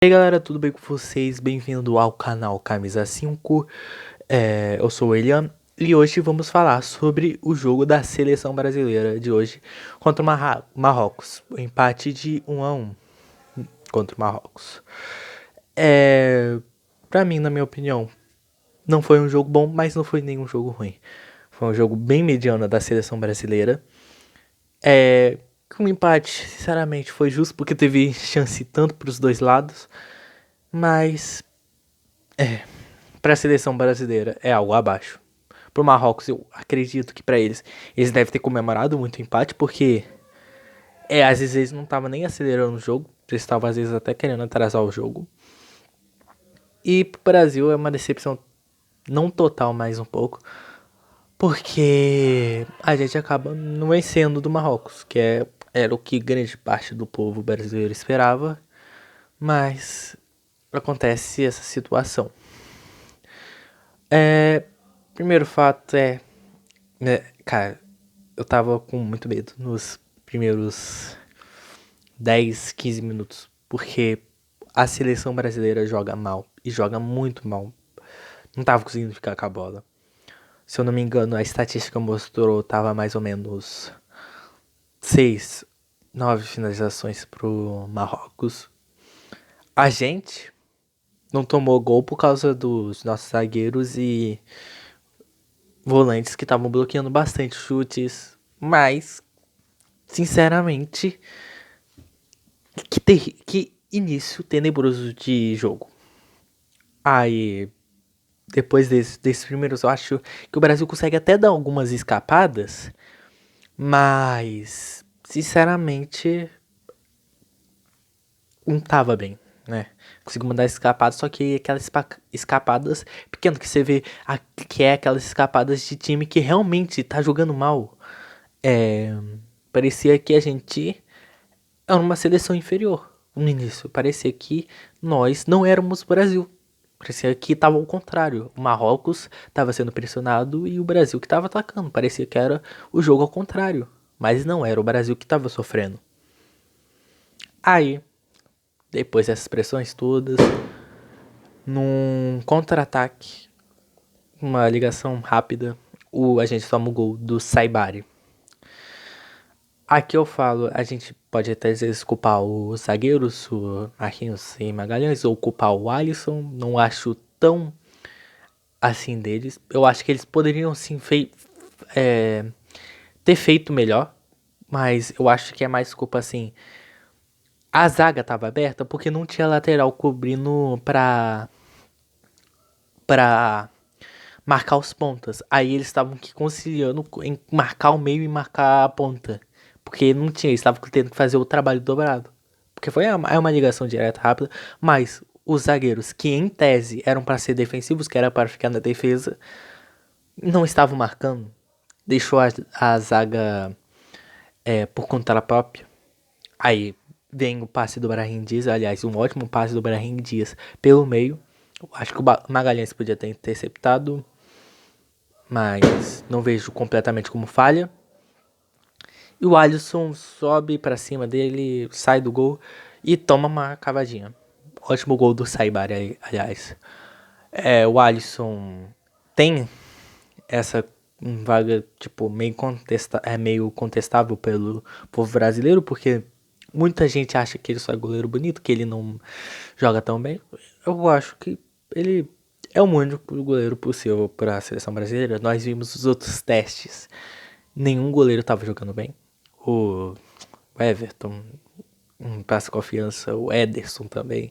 E aí galera, tudo bem com vocês? Bem-vindo ao canal Camisa 5. Eu sou o Elian e hoje vamos falar sobre o jogo da seleção brasileira de hoje contra o Marrocos. O empate de 1-1 contra o Marrocos. Pra mim, na minha opinião, não foi um jogo bom, mas não foi nenhum jogo ruim. Foi um jogo bem mediano da seleção brasileira. Um empate, sinceramente, foi justo porque teve chance tanto para os dois lados, mas para a seleção brasileira é algo abaixo. Pro Marrocos, eu acredito que para eles devem ter comemorado muito o empate, porque às vezes eles não estavam nem acelerando o jogo, eles estavam às vezes até querendo atrasar o jogo. E pro Brasil é uma decepção não total, mais um pouco, porque a gente acaba não vencendo do Marrocos, era o que grande parte do povo brasileiro esperava, mas acontece essa situação. Primeiro fato cara, eu tava com muito medo nos primeiros 10, 15 minutos, porque a seleção brasileira joga mal, e joga muito mal. Não tava conseguindo ficar com a bola. Se eu não me engano, a estatística mostrou tava mais ou menos 6, 9 finalizações pro Marrocos. A gente não tomou gol por causa dos nossos zagueiros e volantes que estavam bloqueando bastante chutes, mas sinceramente, que início tenebroso de jogo. Aí, depois desses primeiros, eu acho que o Brasil consegue até dar algumas escapadas, mas sinceramente não tava bem, né? Conseguiu mandar escapadas, só que aquelas escapadas pequenas que você vê, que é aquelas escapadas de time que realmente tá jogando mal. Parecia que a gente era uma seleção inferior no início. Parecia que nós não éramos o Brasil. Parecia que estava ao contrário. O Marrocos estava sendo pressionado e o Brasil que estava atacando. Parecia que era o jogo ao contrário. Mas não era o Brasil que estava sofrendo. Aí, depois dessas pressões todas, num contra-ataque, uma ligação rápida, a gente toma o gol do Saibari. Aqui eu falo, a gente pode até às vezes culpar os zagueiros, o Marquinhos e Magalhães, ou culpar o Alisson. Não acho tão assim deles. Eu acho que eles poderiam sim ter feito melhor, mas eu acho que é mais culpa assim. A zaga tava aberta porque não tinha lateral cobrindo pra marcar os pontas. Aí eles estavam conciliando em marcar o meio e marcar a ponta. Porque não tinha, eles estavam tendo que fazer o trabalho dobrado. Porque é uma ligação direta rápida, mas os zagueiros, que em tese eram para ser defensivos, que era para ficar na defesa, não estavam marcando. Deixou a zaga por conta própria. Aí vem o passe do Brahim Dias, aliás, um ótimo passe do Brahim Dias pelo meio. Acho que o Magalhães podia ter interceptado, mas não vejo completamente como falha. E o Alisson sobe pra cima dele, sai do gol e toma uma cavadinha. Ótimo gol do Saibari, aliás. O Alisson tem essa vaga, tipo, meio contestável pelo povo brasileiro, porque muita gente acha que ele só é goleiro bonito, que ele não joga tão bem. Eu acho que ele é o único goleiro possível para a seleção brasileira. Nós vimos os outros testes. Nenhum goleiro estava jogando bem. O Everton passa confiança. O Ederson também.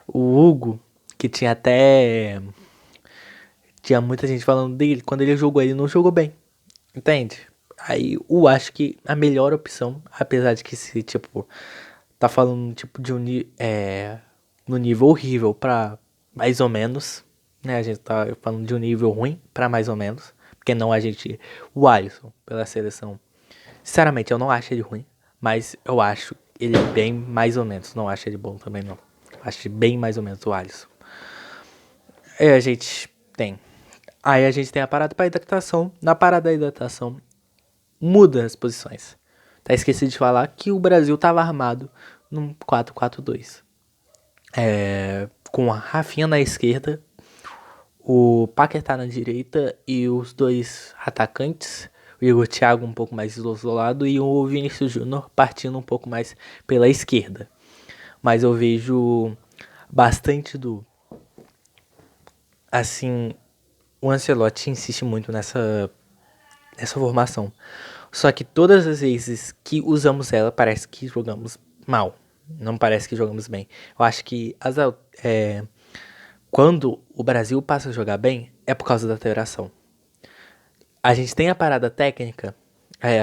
O Hugo, que tinha muita gente falando dele. Quando ele jogou, ele não jogou bem. Entende? Aí eu acho que a melhor opção, apesar de que se, tipo, tá falando tipo de no nível horrível pra mais ou menos, né? A gente tá falando de um nível ruim pra mais ou menos, porque não a gente, o Alisson pela seleção. Sinceramente, eu não acho ele ruim, mas eu acho ele bem mais ou menos. Não acho ele bom também não. Acho bem mais ou menos o Alisson. Aí a gente tem. Aí a gente tem a parada para hidratação. Na parada da hidratação, muda as posições. Tá esquecido de falar que o Brasil tava armado num 4-4-2. com a Rafinha na esquerda, o Paquetá na direita e os dois atacantes, o Igor Thiago um pouco mais isolado e o Vinícius Júnior partindo um pouco mais pela esquerda. Mas eu vejo bastante do... Assim, o Ancelotti insiste muito nessa formação. Só que todas as vezes que usamos ela, parece que jogamos mal. Não parece que jogamos bem. Eu acho que quando o Brasil passa a jogar bem, é por causa da alteração. A gente tem a parada técnica,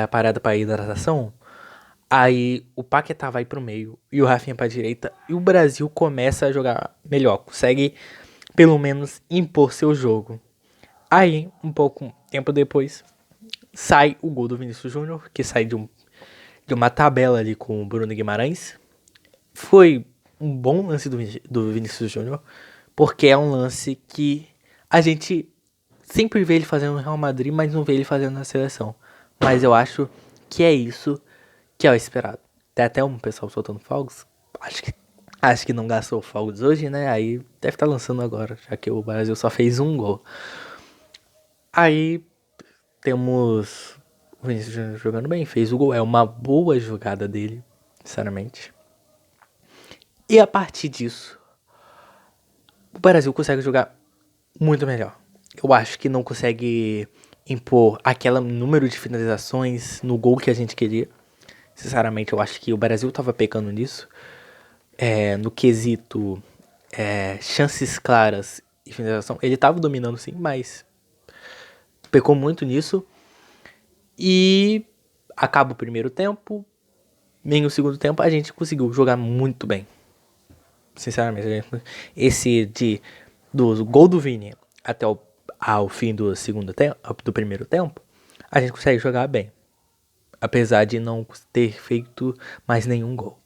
a parada para hidratação, aí o Paquetá vai pro meio e o Rafinha pra direita, e o Brasil começa a jogar melhor, consegue pelo menos impor seu jogo. Aí, um pouco tempo depois, sai o gol do Vinícius Júnior, que sai de uma tabela ali com o Bruno Guimarães. Foi um bom lance do Vinícius Júnior, porque é um lance que a gente sempre vê ele fazendo no Real Madrid, mas não vê ele fazendo na seleção. Mas eu acho que é isso que é o esperado. Tem até um pessoal soltando fogos. Acho que não gastou fogos hoje, né? Aí deve estar lançando agora, já que o Brasil só fez um gol. Aí temos o Vinícius Júnior jogando bem, fez o gol. É uma boa jogada dele, sinceramente. E a partir disso, o Brasil consegue jogar muito melhor. Eu acho que não consegue impor aquele número de finalizações no gol que a gente queria. Sinceramente, eu acho que o Brasil tava pecando nisso. No quesito chances claras e finalização, ele tava dominando sim, mas pecou muito nisso. E acaba o primeiro tempo, nem o segundo tempo, a gente conseguiu jogar muito bem. Sinceramente, do gol do Vini até ao fim do primeiro tempo, a gente consegue jogar bem. Apesar de não ter feito mais nenhum gol.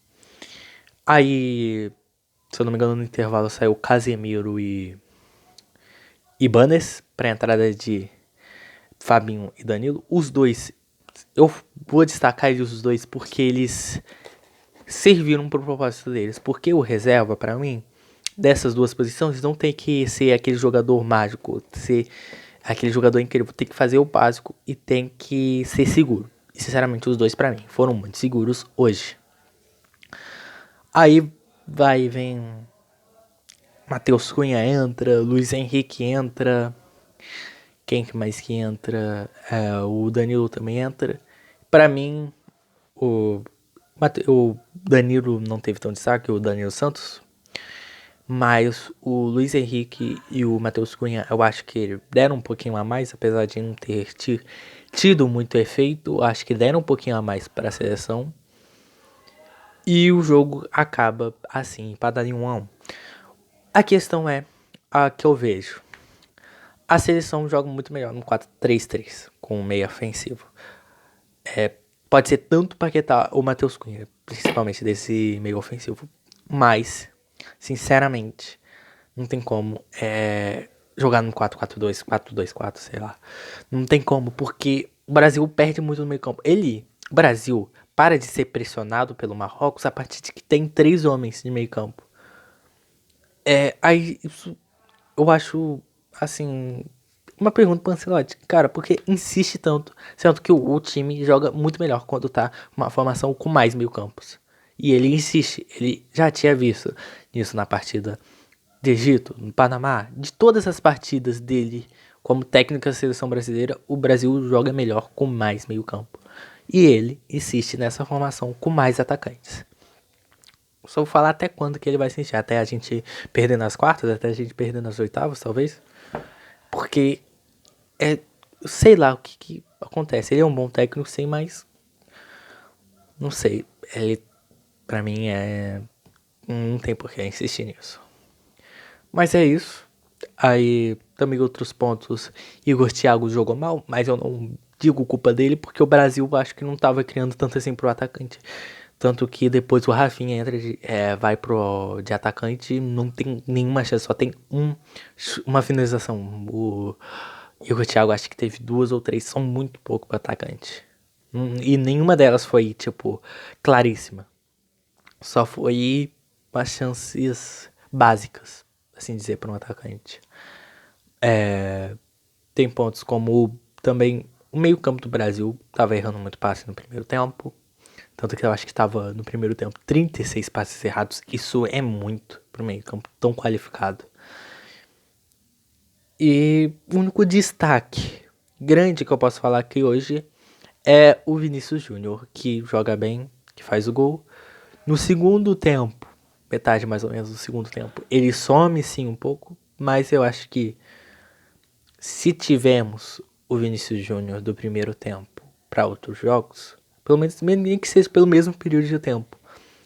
Aí, se eu não me engano, no intervalo saiu Casemiro e Ibanez para a entrada de Fabinho e Danilo. Os dois, eu vou destacar eles os dois porque eles serviram pro propósito deles. Porque o reserva, para mim, dessas duas posições, não tem que ser aquele jogador mágico, ser aquele jogador incrível. Tem que fazer o básico e tem que ser seguro. E sinceramente, os dois, para mim, foram muito seguros hoje. Aí vem Matheus Cunha entra, Luiz Henrique entra, quem mais que entra? O Danilo também entra. Pra mim, o Danilo não teve tão destaque, o Danilo Santos. Mas o Luiz Henrique e o Matheus Cunha, eu acho que deram um pouquinho a mais, apesar de não ter tido muito efeito. Acho que deram um pouquinho a mais para a seleção. E o jogo acaba assim, empatado em 1-1. A questão é a que eu vejo. A seleção joga muito melhor no 4-3-3, com um meio ofensivo. Pode ser tanto Paquetá ou Matheus Cunha, principalmente desse meio ofensivo. Mas, sinceramente, não tem como jogar no 4-4-2, 4-2-4, sei lá. Não tem como, porque o Brasil perde muito no meio campo. O Brasil, para de ser pressionado pelo Marrocos a partir de que tem 3 homens de meio campo. Aí isso eu acho, assim, uma pergunta pro Ancelotti. Cara, por que insiste tanto, sendo que o time joga muito melhor quando tá uma formação com mais meio campos. E ele insiste, ele já tinha visto isso na partida de Egito, no Panamá, de todas as partidas dele como técnico da seleção brasileira, o Brasil joga melhor com mais meio campo. E ele insiste nessa formação com mais atacantes. Só vou falar até quando que ele vai insistir. Até a gente perder nas quartas, até a gente perder nas oitavas, talvez. Porque sei lá o que acontece. Ele é um bom técnico, sim, mas não sei. Ele, pra mim, não tem por que insistir nisso. Mas é isso. Aí, também outros pontos. Igor Thiago jogou mal, mas eu não digo culpa dele, porque o Brasil acho que não tava criando tanto assim pro atacante. Tanto que depois o Rafinha entra vai de atacante, não tem nenhuma chance, só tem uma finalização. O Igor Thiago acho que teve 2 ou 3, são muito pouco para atacante. E nenhuma delas foi, tipo, claríssima. Só foi umas chances. básicas, assim dizer, para um atacante. Tem pontos como também o meio-campo do Brasil estava errando muito passe no primeiro tempo. Tanto que eu acho que estava no primeiro tempo 36 passes errados. Isso é muito pro meio-campo tão qualificado. E o único destaque grande que eu posso falar aqui hoje é o Vinícius Júnior, que joga bem, que faz o gol. No segundo tempo, metade mais ou menos do segundo tempo, ele some sim um pouco, mas eu acho que se tivermos o Vinícius Júnior do primeiro tempo para outros jogos, pelo menos nem que seja pelo mesmo período de tempo,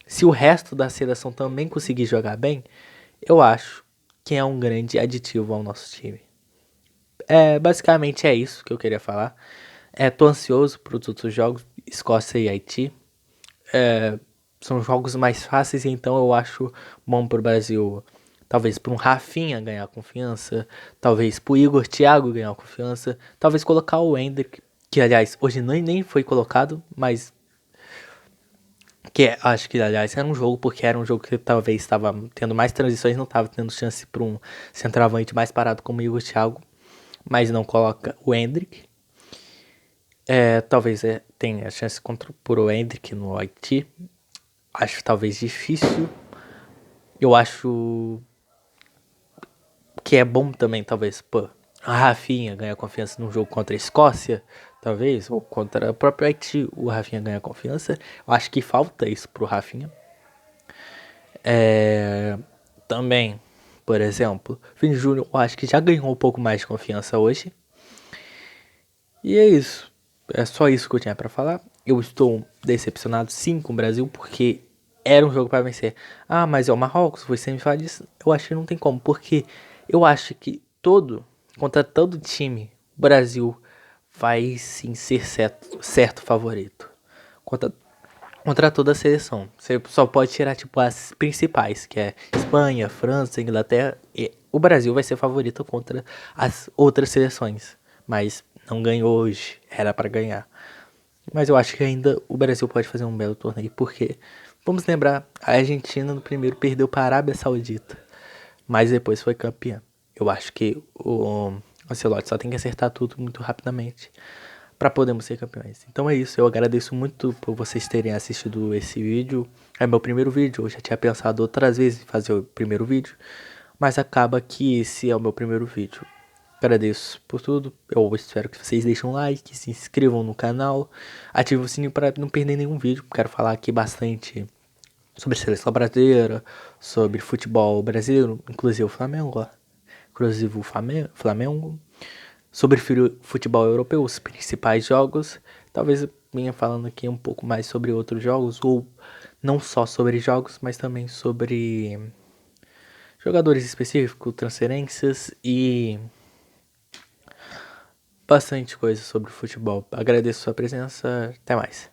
se o resto da seleção também conseguir jogar bem, eu acho que é um grande aditivo ao nosso time. Basicamente é isso que eu queria falar. Tô ansioso para os outros jogos, Escócia e Haiti. São jogos mais fáceis, então eu acho bom pro Brasil. Talvez para um Rafinha ganhar confiança, talvez pro Igor Thiago ganhar confiança, talvez colocar o Endrick, que aliás hoje nem foi colocado, mas que acho que aliás era um jogo, porque era um jogo que talvez estava tendo mais transições, não estava tendo chance para um centroavante mais parado como o Igor Thiago, mas não coloca o Endrick. Talvez tenha chance contra o Endrick no Haiti. Acho talvez difícil. Eu acho que é bom também, talvez, pô, a Rafinha ganhar confiança num jogo contra a Escócia, talvez, ou contra o próprio Haiti, o Rafinha ganhar confiança. Eu acho que falta isso pro Rafinha. Também, por exemplo, Vini Júnior, eu acho que já ganhou um pouco mais de confiança hoje. E é isso. É só isso que eu tinha pra falar. Eu estou decepcionado sim com o Brasil, porque era um jogo pra vencer. Ah, mas é o Marrocos, você me fala disso. Eu acho que não tem como, porque eu acho que contra todo time, o Brasil vai sim ser certo favorito. Contra, contra toda a seleção. Você só pode tirar, tipo, as principais, que é Espanha, França, Inglaterra. E o Brasil vai ser favorito contra as outras seleções. Mas não ganhou hoje. Era pra ganhar. Mas eu acho que ainda o Brasil pode fazer um belo torneio, porque, vamos lembrar, a Argentina no primeiro perdeu para a Arábia Saudita, mas depois foi campeã. Eu acho que o Ancelotti só tem que acertar tudo muito rapidamente para podermos ser campeões. Então é isso, eu agradeço muito por vocês terem assistido esse vídeo. É meu primeiro vídeo, eu já tinha pensado outras vezes em fazer o primeiro vídeo, mas acaba que esse é o meu primeiro vídeo. Agradeço por tudo. Eu espero que vocês deixem um like, se inscrevam no canal, ativem o sininho para não perder nenhum vídeo. Quero falar aqui bastante sobre seleção brasileira, sobre futebol brasileiro, inclusive o Flamengo, sobre futebol europeu, os principais jogos. Talvez eu venha falando aqui um pouco mais sobre outros jogos, ou não só sobre jogos, mas também sobre jogadores específicos, transferências e bastante coisa sobre futebol. Agradeço sua presença. Até mais.